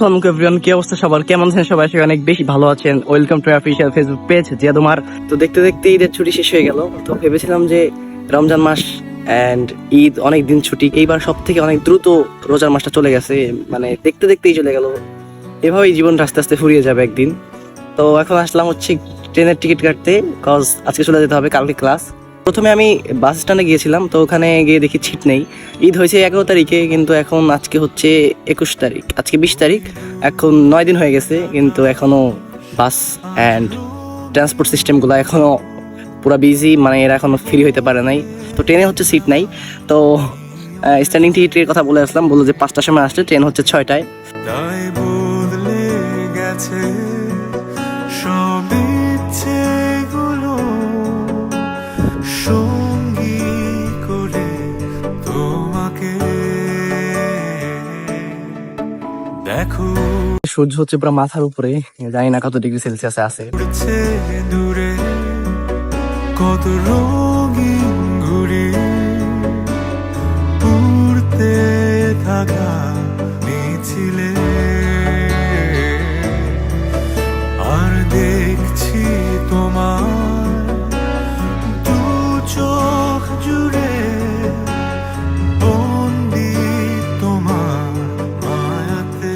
আসসালামু আলাইকুম এভরিওয়ান, কি অবস্থা সবার? কেমন আছেন সবাই? সবাই অনেক বেশি ভালো আছেন। Welcome to official Facebook page Zia তোমার। তো দেখতে দেখতে ঈদের ছুটি শেষ হয়ে গেল। তো ভেবেছিলাম যে রমজান মাস এন্ড ঈদ অনেক দিন ছুটি, এইবার সব থেকে অনেক দ্রুত রোজার মাসটা চলে গেছে, মানে দেখতে দেখতেই চলে গেল। এভাবেই জীবনটা আস্তে আস্তে ফুরিয়ে যাবে একদিন। তো এখন আসলাম হচ্ছে ট্রেনের টিকিট কাটতে, কজ আজকে চলে যেতে হবে, কালকে ক্লাস। প্রথমে আমি বাস স্ট্যান্ডে গিয়েছিলাম, তো ওখানে গিয়ে দেখি সিট নেই। ঈদ হয়েছে 11 তারিখে, কিন্তু এখন আজকে হচ্ছে 21 তারিখ, আজকে 20 তারিখ, এখন 9 দিন হয়ে গেছে, কিন্তু এখনো বাস অ্যান্ড ট্রান্সপোর্ট সিস্টেমগুলো এখনো পুরো বিজি, মানে এরা এখনো ফ্রি হইতে পারে নাই। তো ট্রেনে হচ্ছে সিট নাই। তো স্ট্যান্ডিং টিকিটের কথা বলে আসলাম, বললো যে 5টার সময় আসলে, ট্রেন হচ্ছে 6টায়। তাই বদলে গেছে সব ইচ্ছেগুলো, সঙ্গী করে তোমাকে দেখো সূর্য হচ্ছে পুরো মাথার উপরে, জানি না কত ডিগ্রি সেলসিয়াসে আছে। উড়ছে দূরে কত রঙিন ঘুড়ি, উড়তে থাকা মিছিলে, আর দেখছি তোমার দু চোখ জুড়ে বন্দি তোমার মায়াতে,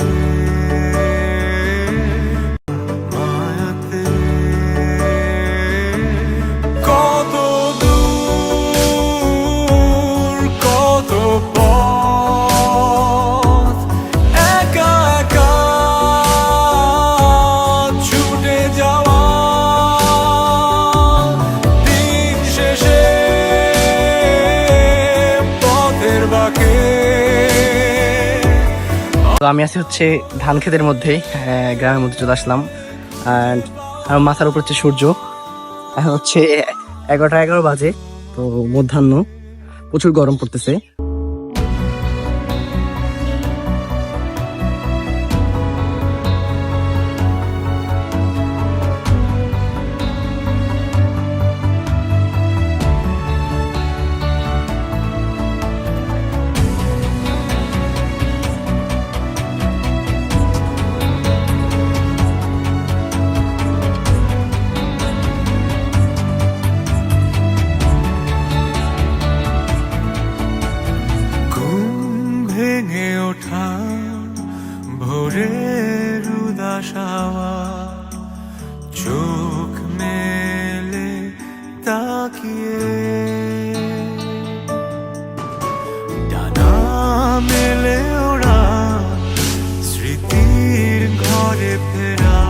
মায়াতে। কত দূর কত পথ একা একা ছুটে যাওয়া, দিন শেষে পথের বাঁকে। তো আমি আছি হচ্ছে ধান ক্ষেতের মধ্যে, গ্রামের মধ্যে চলে আসলাম। অ্যান্ড আমার মাথার উপর হচ্ছে সূর্য। এখন হচ্ছে 11টা 11 বাজে, তো মধ্যাহ্ন, প্রচুর গরম পড়তেছে। ভেঙে ওঠা ভোরের উদাস হাওয়া, চোখ মেলে তাকিয়ে ডানা মেলে ওরা স্মৃতির ঘরে ফেরা।